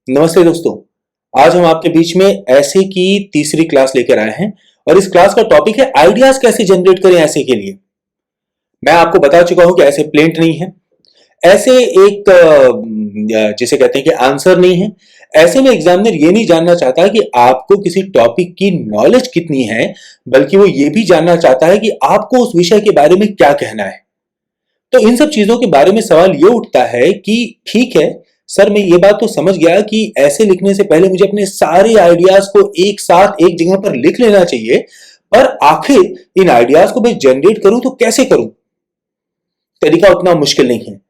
नमस्ते दोस्तों। आज हम आपके बीच में ऐसे की तीसरी क्लास लेकर आए हैं और इस क्लास का टॉपिक है आइडियाज कैसे जनरेट करें ऐसे के लिए। मैं आपको बता चुका हूं कि ऐसे प्लेंट नहीं है, ऐसे एक जिसे कहते हैं कि आंसर नहीं है। ऐसे में एग्जामिनर ये नहीं जानना चाहता कि आपको किसी टॉपिक की नॉलेज कितनी है, बल्कि वो ये भी जानना चाहता है कि आपको उस विषय के बारे में क्या कहना है। तो इन सब चीजों के बारे में सवाल ये उठता है कि ठीक है सर, मैं ये बात तो समझ गया कि ऐसे लिखने से पहले मुझे अपने सारे आइडियाज को एक साथ एक जगह पर लिख लेना चाहिए, पर आखिर इन आइडियाज को मैं जनरेट करूं तो कैसे करूं? तरीका उतना मुश्किल नहीं है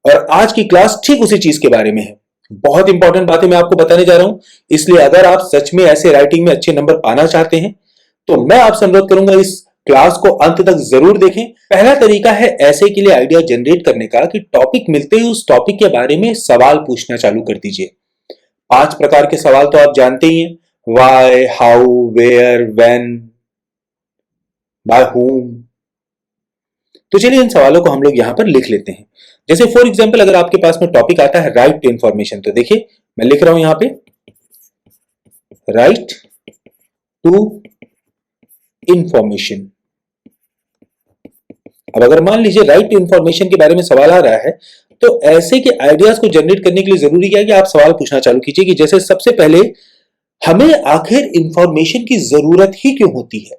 और आज की क्लास ठीक उसी चीज के बारे में है। बहुत इंपॉर्टेंट बातें मैं आपको बताने जा रहा हूं, इसलिए अगर आप सच में ऐसे राइटिंग में अच्छे नंबर पाना चाहते हैं तो मैं आपसे अनुरोध करूंगा इस क्लास को अंत तक जरूर देखें। पहला तरीका है ऐसे के लिए आइडिया जनरेट करने का कि टॉपिक मिलते ही उस टॉपिक के बारे में सवाल पूछना चालू कर दीजिए। 5 प्रकार के सवाल तो आप जानते ही हैं: why, how, where, when, by whom। तो चलिए इन सवालों को हम लोग यहां पर लिख लेते हैं। जैसे फॉर एग्जाम्पल अगर आपके पास में टॉपिक आता है राइट टू इंफॉर्मेशन, तो देखिए मैं लिख रहा हूं यहां पे राइट टू इंफॉर्मेशन। अब अगर मान लीजिए राइट टू इंफॉर्मेशन के बारे में सवाल आ रहा है, तो ऐसे के आइडियाज को जनरेट करने के लिए जरूरी क्या है कि आप सवाल पूछना चालू कीजिए कि जैसे सबसे पहले हमें आखिर इंफॉर्मेशन की जरूरत ही क्यों होती है।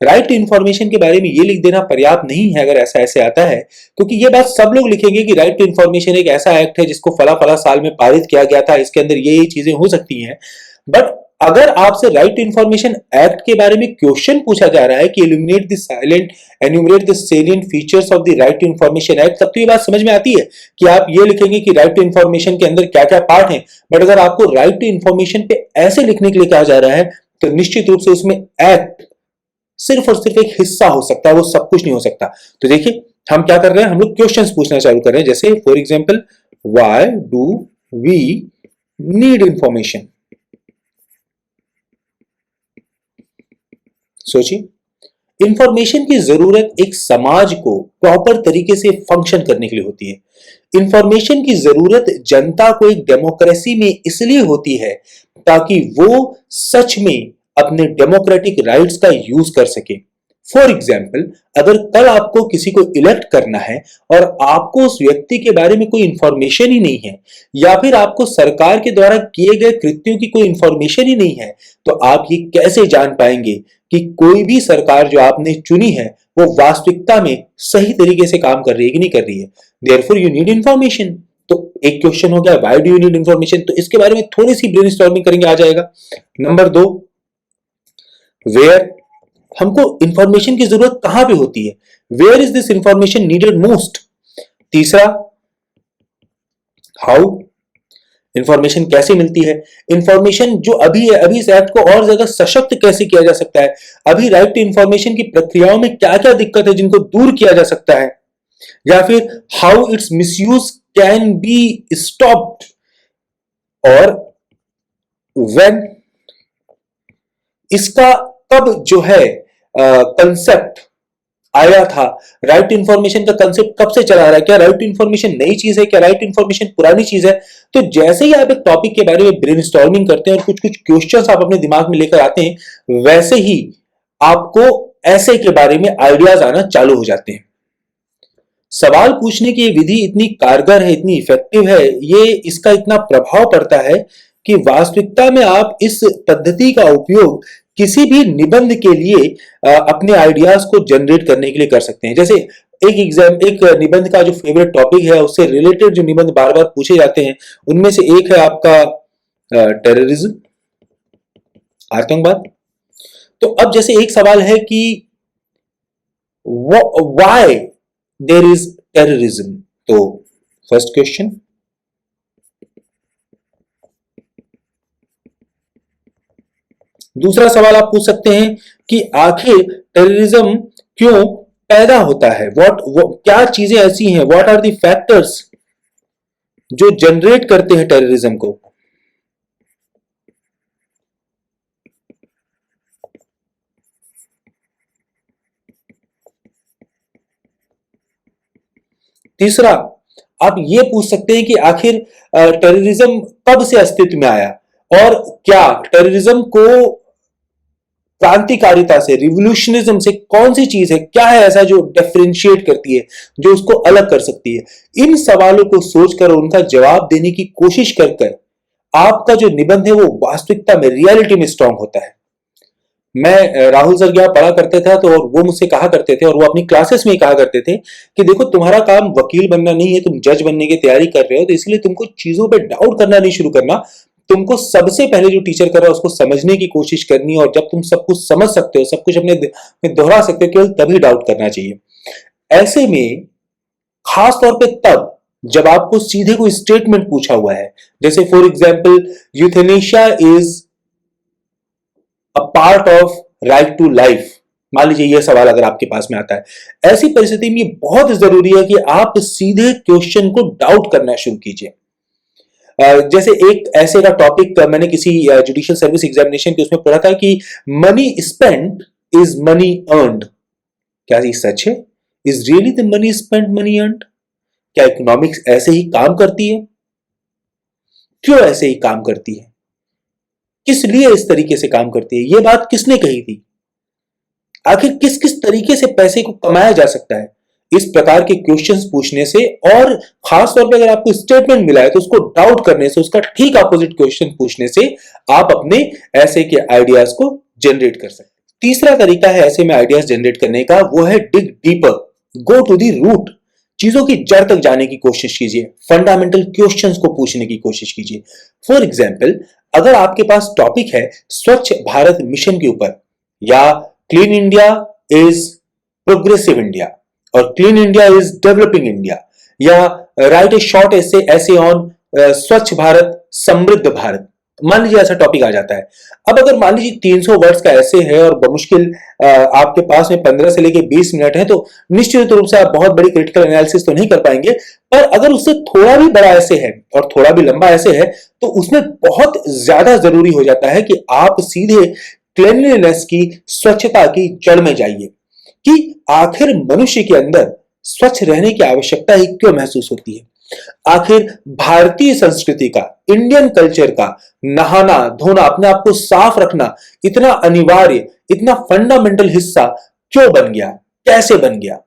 राइट टू इंफॉर्मेशन के बारे में ये लिख देना पर्याप्त नहीं है अगर ऐसा ऐसे आता है, क्योंकि ये बात सब लोग लिखेंगे कि राइट टू इंफॉर्मेशन एक ऐसा एक्ट है जिसको फला फला साल में पारित किया गया था, इसके अंदर ये चीजें हो सकती हैं। बट अगर आपसे राइट टू इंफॉर्मेशन एक्ट के बारे में क्वेश्चन पूछा जा रहा है कि eliminate the silent enumerate the salient features of the Right to Information Act, तब तो ये बात समझ में आती है कि आप ये लिखेंगे कि राइट टू इंफॉर्मेशन के अंदर क्या क्या पार्ट हैं। बट अगर आपको राइट टू इंफॉर्मेशन पे ऐसे लिखने के लिए कहा जा रहा है, तो निश्चित रूप से उसमें एक्ट सिर्फ और सिर्फ एक हिस्सा हो सकता है, वो सब कुछ नहीं हो सकता। तो देखिए हम क्या कर रहे हैं, हम लोग क्वेश्चंस पूछना चालू कर रहे हैं। जैसे for example, why do we need information. सोचिए, इंफॉर्मेशन की जरूरत एक समाज को प्रॉपर तरीके से फंक्शन करने के लिए होती है। इंफॉर्मेशन की जरूरत जनता को एक डेमोक्रेसी में इसलिए होती है ताकि वो सच में अपने डेमोक्रेटिक राइट्स का यूज कर सके। फॉर एग्जाम्पल, अगर कल आपको किसी को इलेक्ट करना है और आपको उस व्यक्ति के बारे में कोई इंफॉर्मेशन ही नहीं है, या फिर आपको सरकार के द्वारा किए गए कृत्यों की कोई इंफॉर्मेशन ही नहीं है, तो आप ये कैसे जान पाएंगे कि कोई भी सरकार जो आपने चुनी है वो वास्तविकता में सही तरीके से काम कर रही है कि नहीं कर रही है। Therefore you need information. तो एक क्वेश्चन हो गया, why do you need information, तो इसके बारे में थोड़ी सी ब्रेनस्टॉर्मिंग करेंगे, आ जाएगा। नंबर 2, वेयर, हमको इंफॉर्मेशन की जरूरत कहां पे होती है, where is this information needed most. तीसरा, हाउ, इंफॉर्मेशन कैसे मिलती है, इंफॉर्मेशन जो अभी है अभी इस एक्ट को और ज्यादा सशक्त कैसे किया जा सकता है, अभी राइट टू इंफॉर्मेशन की प्रक्रियाओं में क्या क्या दिक्कत है जिनको दूर किया जा सकता है, या फिर how it's misuse can be stopped, और व्हेन, इसका कब जो है कंसेप्ट आया था, राइट इंफॉर्मेशन का कंसेप्ट कब से चला आ रहा है, क्या राइट इंफॉर्मेशन नई चीज है, क्या राइट इंफॉर्मेशन पुरानी चीज है। तो जैसे ही आप एक टॉपिक के बारे में ब्रेनस्टॉर्मिंग करते हैं और कुछ कुछ क्वेश्चंस आप अपने दिमाग में लेकर आते हैं, वैसे ही आपको ऐसे के बारे में आइडियाज आना चालू हो जाते हैं। सवाल पूछने की विधि इतनी कारगर है, इतनी इफेक्टिव है, ये इसका इतना प्रभाव पड़ता है कि वास्तविकता में आप इस पद्धति का उपयोग किसी भी निबंध के लिए अपने आइडियाज को जनरेट करने के लिए कर सकते हैं। जैसे एक निबंध का जो फेवरेट टॉपिक है, उससे रिलेटेड जो निबंध बार बार पूछे जाते हैं, उनमें से एक है आपका टेररिज्म, आतंकवाद। तो अब जैसे एक सवाल है कि व्हाई देयर इज टेररिज्म, तो फर्स्ट क्वेश्चन। दूसरा सवाल आप पूछ सकते हैं कि आखिर टेररिज्म क्यों पैदा होता है, क्या चीजें ऐसी हैं, व्हाट आर द फैक्टर्स जो जनरेट करते हैं टेररिज्म को। तीसरा, आप ये पूछ सकते हैं कि आखिर टेररिज्म कब से अस्तित्व में आया और क्या टेररिज्म को क्रांतिकारिता से, रिवोल्यूशनिज्म से कौन सी चीज है, क्या है ऐसा जो डिफरेंशिएट करती है, जो उसको अलग कर सकती है। इन सवालों को सोचकर उनका जवाब देने की कोशिश कर कर आपका जो निबंध है वो वास्तविकता में, रियलिटी में स्ट्रांग होता है। मैं राहुल सर के यहाँ पढ़ा करते थे तो वो मुझसे कहा करते थे और वो अपनी क्लासेस में ही कहा करते थे कि देखो तुम्हारा काम वकील बनना नहीं है, तुम जज बनने की तैयारी कर रहे हो, तो इसलिए तुमको चीजों पे डाउट करना नहीं शुरू करना। तुमको सबसे पहले जो टीचर कर रहा है उसको समझने की कोशिश करनी है, और जब तुम सब कुछ समझ सकते हो, सब कुछ अपने में दोहरा सकते हो, केवल तभी डाउट करना चाहिए। ऐसे में खास तौर पे तब जब आपको सीधे कोई स्टेटमेंट पूछा हुआ है, जैसे for example euthanasia is a part of right to life, मान लीजिए यह सवाल अगर आपके पास में आता है, ऐसी परिस्थिति में बहुत जरूरी है कि आप सीधे क्वेश्चन को डाउट करना शुरू कीजिए। जैसे एक ऐसे का टॉपिक मैंने किसी जुडिशियल सर्विस एग्जामिनेशन के उसमें पढ़ा था कि money spent is money earned. क्या ये सच है? Is really the money spent money earned? क्या इकोनॉमिक्स ऐसे ही काम करती है? क्यों ऐसे ही काम करती है? किस लिए इस तरीके से काम करती है? यह बात किसने कही थी? आखिर किस किस तरीके से पैसे को कमाया जा सकता है? इस प्रकार के क्वेश्चंस पूछने से, और खास तौर पे अगर आपको स्टेटमेंट मिला है तो उसको डाउट करने से, उसका ठीक अपोजिट क्वेश्चन पूछने से आप अपने ऐसे के आइडियाज को जनरेट कर सकते हैं। तीसरा तरीका है ऐसे में आइडियाज जनरेट करने का, वो है dig deeper, go to the root. चीजों की जड़ तक जाने की कोशिश कीजिए, फंडामेंटल क्वेश्चंस को पूछने की कोशिश कीजिए। फॉर एग्जाम्पल, अगर आपके पास टॉपिक है स्वच्छ भारत मिशन के ऊपर, या clean India is progressive India, और clean India is developing India, या write a short essay on Swachh Bharat समृद्ध भारत, मान लीजिए ऐसा टॉपिक आ जाता है। अब अगर मान लीजिए 300 वर्ड्स का ऐसे है और बमुश्किल आपके पास में 15 से लेके 20 मिनट है, तो निश्चित रूप से आप बहुत बड़ी क्रिटिकल एनालिसिस तो नहीं कर पाएंगे। पर अगर उससे थोड़ा भी बड़ा ऐसे है और थोड़ा भी लंबा ऐसे है, तो उसमें बहुत ज्यादा जरूरी हो जाता है कि आप सीधे क्लीनलीनेस की, स्वच्छता की जड़ में जाइए कि आखिर मनुष्य के अंदर स्वच्छ रहने की आवश्यकता ही क्यों महसूस होती है। आखिर भारतीय संस्कृति का, इंडियन कल्चर का नहाना धोना, अपने आप को साफ रखना इतना अनिवार्य, इतना फंडामेंटल हिस्सा क्यों बन गया, कैसे बन गया?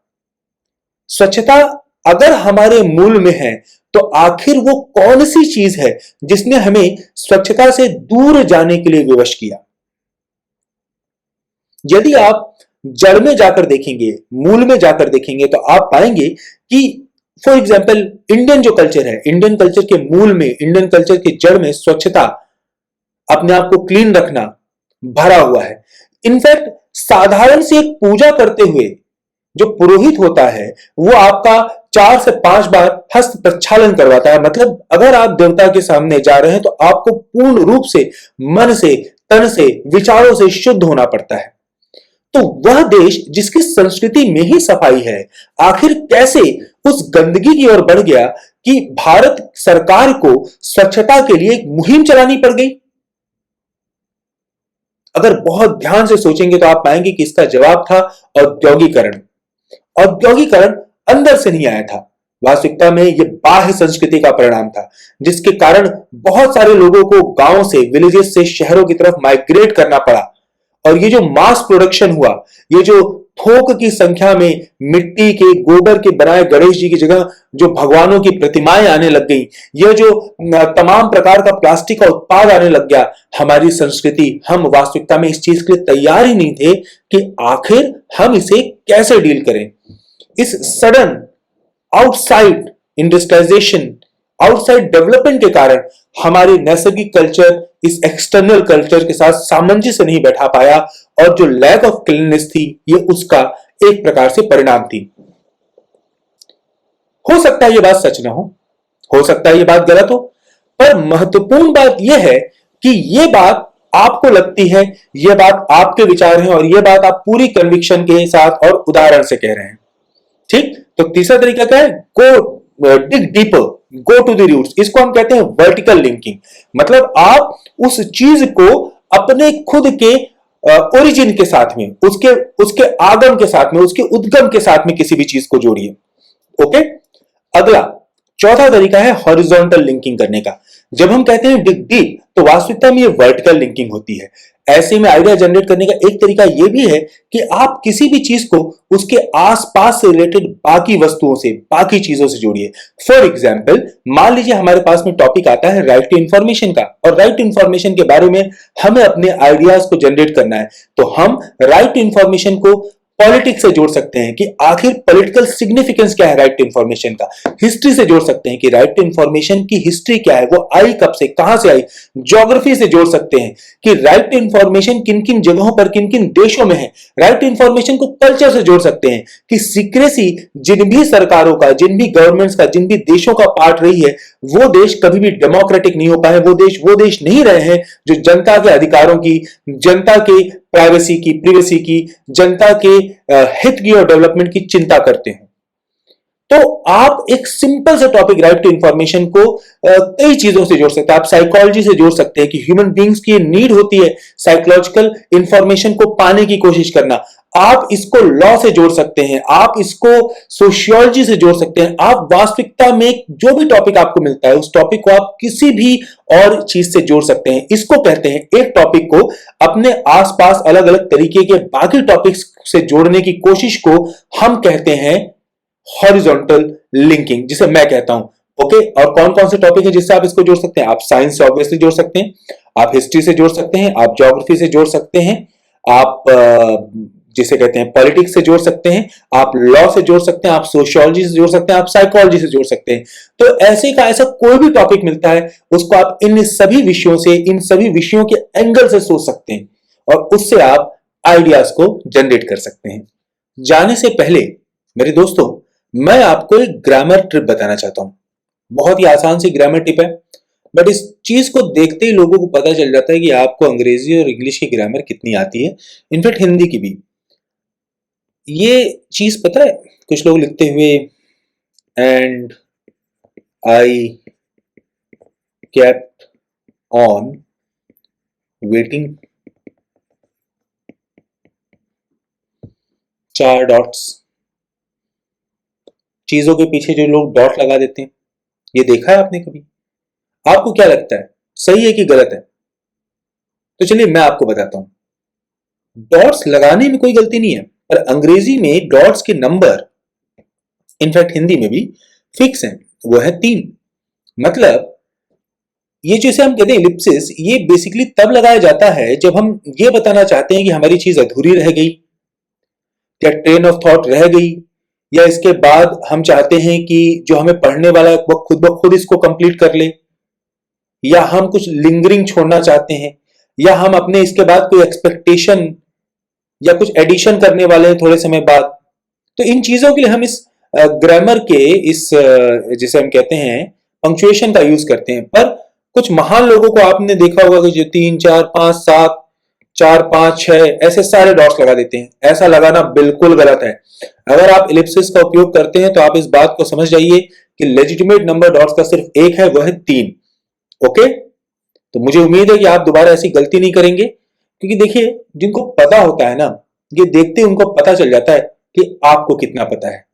स्वच्छता अगर हमारे मूल में है तो आखिर वो कौन सी चीज है जिसने हमें स्वच्छता से दूर जाने के लिए विवश किया? यदि आप जड़ में जाकर देखेंगे, मूल में जाकर देखेंगे, तो आप पाएंगे कि फॉर एग्जाम्पल इंडियन जो कल्चर है, इंडियन कल्चर के मूल में, इंडियन कल्चर के जड़ में स्वच्छता, अपने आप को क्लीन रखना भरा हुआ है। इनफैक्ट साधारण से एक पूजा करते हुए जो पुरोहित होता है वो आपका 4 से 5 बार हस्त प्रक्षालन करवाता है। मतलब अगर आप देवता के सामने जा रहे हैं तो आपको पूर्ण रूप से, मन से, तन से, विचारों से शुद्ध होना पड़ता है। तो वह देश जिसकी संस्कृति में ही सफाई है, आखिर कैसे उस गंदगी की ओर बढ़ गया कि भारत सरकार को स्वच्छता के लिए एक मुहिम चलानी पड़ गई? अगर बहुत ध्यान से सोचेंगे तो आप पाएंगे कि इसका जवाब था औद्योगिकरण। औद्योगिकरण अंदर से नहीं आया था, वास्तविकता में यह बाह्य संस्कृति का परिणाम था, जिसके कारण बहुत सारे लोगों को गांव से, विलेजेस से शहरों की तरफ माइग्रेट करना पड़ा। और ये जो मास प्रोडक्शन हुआ, ये जो थोक की संख्या में मिट्टी के, गोबर के बनाए गणेश जी की जगह जो भगवानों की प्रतिमाएं आने लग गई, ये जो तमाम प्रकार का प्लास्टिक का उत्पाद आने लग गया, हमारी संस्कृति, हम वास्तविकता में इस चीज के लिए तैयार ही नहीं थे कि आखिर हम इसे कैसे डील करें। इस sudden outside industrialisation, outside development के कारण हमारी नैसर्गिक कल्चर इस एक्सटर्नल कल्चर के साथ सामंजस्य नहीं बैठा पाया, और जो लैक ऑफ क्लीननेस थी ये उसका एक प्रकार से परिणाम थी। हो सकता है ये बात सच ना हो सकता है ये बात गलत हो, पर महत्वपूर्ण बात यह है कि ये बात आपको लगती है, ये बात आपके विचार हैं, और ये बात आप पूरी कन्विक्शन के साथ और उदाहरण से कह रहे हैं। ठीक, तो तीसरा तरीका क्या है? Go dig deeper, go to the roots. इसको हम कहते हैं वर्टिकल लिंकिंग। मतलब आप उस चीज को अपने खुद के ओरिजिन के साथ में, उसके आगम के साथ में, उसके उद्गम के साथ में किसी भी चीज को जोड़िए। ओके, अगला चौथा तरीका है हॉरिजॉन्टल लिंकिंग करने का। जब हम कहते हैं डिग डीप, तो वास्तविकता में ये वर्टिकल लिंकिंग होती है। ऐसे में आइडिया जनरेट करने का एक तरीका यह भी है कि आप किसी भी चीज को उसके आसपास से रिलेटेड बाकी वस्तुओं से, बाकी चीजों से जोड़िए। फॉर एग्जाम्पल, मान लीजिए हमारे पास में टॉपिक आता है राइट टू इंफॉर्मेशन का, और राइट टू इंफॉर्मेशन के बारे में हमें अपने आइडियाज को जनरेट करना है, तो हम राइट टू इंफॉर्मेशन को पॉलिटिक्स से जोड़ सकते हैं कि आखिर पॉलिटिकल सिग्निफिकेंस क्या है राइट टू इंफॉर्मेशन का। हिस्ट्री से जोड़ सकते हैं कि राइट टू इंफॉर्मेशन की हिस्ट्री क्या है, वो आई कब से, कहां से आई। ज्योग्राफी से जोड़ सकते हैं कि राइट टू इंफॉर्मेशन किन किन जगहों पर, किन किन देशों में है। राइट टू इंफॉर्मेशन को कल्चर से जोड़ सकते हैं कि सीक्रेसी जिन भी सरकारों का, जिन भी गवर्नमेंट्स का, जिन भी देशों का पार्ट रही है, वो देश कभी भी डेमोक्रेटिक नहीं हो पाए, वो देश नहीं रहे हैं जो जनता के अधिकारों की, जनता के प्राइवेसी की, प्रिवेसी की, जनता के हित की और डेवलपमेंट की चिंता करते हैं। तो आप एक सिंपल से टॉपिक राइट टू इंफॉर्मेशन को कई चीजों से जोड़ सकते हैं। आप साइकोलॉजी से जोड़ सकते हैं कि ह्यूमन बीइंग्स की नीड होती है साइकोलॉजिकल इंफॉर्मेशन को पाने की कोशिश करना। आप इसको लॉ से जोड़ सकते हैं, आप इसको सोशियोलॉजी से जोड़ सकते हैं। आप वास्तविकता में जो भी टॉपिक आपको मिलता है, उस टॉपिक को आप किसी भी और चीज से जोड़ सकते हैं। इसको कहते हैं, एक टॉपिक को अपने आसपास अलग अलग तरीके के बाकी टॉपिक्स से जोड़ने की कोशिश को हम कहते हैं हॉरिजॉन्टल लिंकिंग, जिसे मैं कहता हूं। ओके, और कौन कौन से टॉपिक है जिससे आप इसको जोड़ सकते हैं? आप साइंस से ऑब्वियसली जोड़ सकते हैं, आप हिस्ट्री से जोड़ सकते हैं, आप ज्योग्राफी से जोड़ सकते हैं, आप जिसे कहते हैं पॉलिटिक्स से जोड़ सकते हैं, आप लॉ से जोड़ सकते हैं, आप सोशियोलॉजी से जोड़ सकते हैं, आप साइकोलॉजी से जोड़ सकते हैं। तो ऐसे का ऐसा कोई भी टॉपिक मिलता है, उसको आप इन सभी विषयों से, इन सभी विषयों के एंगल से सोच सकते हैं और उससे आप आइडियाज को जनरेट कर सकते हैं। जाने से पहले मेरे दोस्तों, मैं आपको एक ग्रामर ट्रिप बताना चाहता हूं। बहुत ही आसान सी ग्रामर टिप है, बट इस चीज को देखते ही लोगों को पता चल जाता है कि आपको अंग्रेजी और इंग्लिश की ग्रामर कितनी आती है, इनफैक्ट हिंदी की भी। ये चीज पता है, कुछ लोग लिखते हुए and I kept on waiting, 4 dots, चीजों के पीछे जो लोग डॉट लगा देते हैं, ये देखा है आपने कभी? आपको क्या लगता है, सही है कि गलत है? तो चलिए मैं आपको बताता हूं। डॉट्स लगाने में कोई गलती नहीं है, पर अंग्रेजी में डॉट्स के नंबर, इनफैक्ट हिंदी में भी फिक्स हैं, वो है 3। मतलब ये जैसे हम कहते हैं इलिप्सिस, ये बेसिकली तब लगाया जाता है जब हम ये बताना चाहते हैं कि हमारी चीज अधूरी रह गई, या ट्रेन ऑफ थॉट रह गई, या इसके बाद हम चाहते हैं कि जो हमें पढ़ने वाला है वो खुद ब खुद इसको कंप्लीट कर ले, या हम कुछ लिंगरिंग छोड़ना चाहते हैं, या हम अपने इसके बाद कोई एक्सपेक्टेशन या कुछ एडिशन करने वाले हैं थोड़े समय बाद। तो इन चीजों के लिए हम इस ग्रामर के इस जिसे हम कहते हैं पंक्चुएशन का यूज करते हैं। पर कुछ महान लोगों को आपने देखा होगा कि जो 3 4 5 7 4 5 6 ऐसे सारे डॉट्स लगा देते हैं। ऐसा लगाना बिल्कुल गलत है। अगर आप इलिप्सिस का उपयोग करते हैं तो आप इस बात को समझ जाइए कि लेजिटिमेट नंबर डॉट्स का सिर्फ एक है, वह है 3। ओके, तो मुझे उम्मीद है कि आप दोबारा ऐसी गलती नहीं करेंगे, क्योंकि देखिए जिनको पता होता है ना, ये देखते ही उनको पता चल जाता है कि आपको कितना पता है।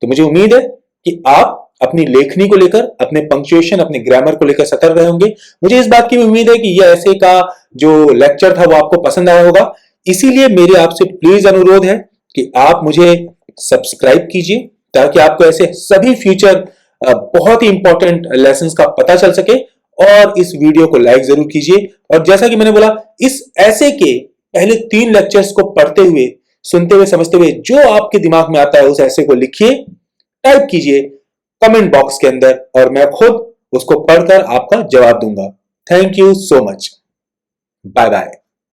तो मुझे उम्मीद है कि आप अपनी लेखनी को लेकर, अपने पंक्चुएशन, अपने ग्रामर को लेकर सतर्क रहे होंगे। मुझे इस बात की भी उम्मीद है कि यह ऐसे का जो लेक्चर था वो आपको पसंद आया होगा। इसीलिए मेरे आपसे प्लीज अनुरोध है कि आप मुझे सब्सक्राइब कीजिए, ताकि आपको ऐसे सभी फ्यूचर बहुत ही इंपॉर्टेंट लेसन्स का पता चल सके। और इस वीडियो को लाइक जरूर कीजिए। और जैसा कि मैंने बोला, इस ऐसे के पहले 3 लेक्चर्स को पढ़ते हुए, सुनते हुए, समझते हुए जो आपके दिमाग में आता है उस ऐसे को लिखिए, टाइप कीजिए कमेंट बॉक्स के अंदर, और मैं खुद उसको पढ़कर आपका जवाब दूंगा। Thank you so much. Bye bye.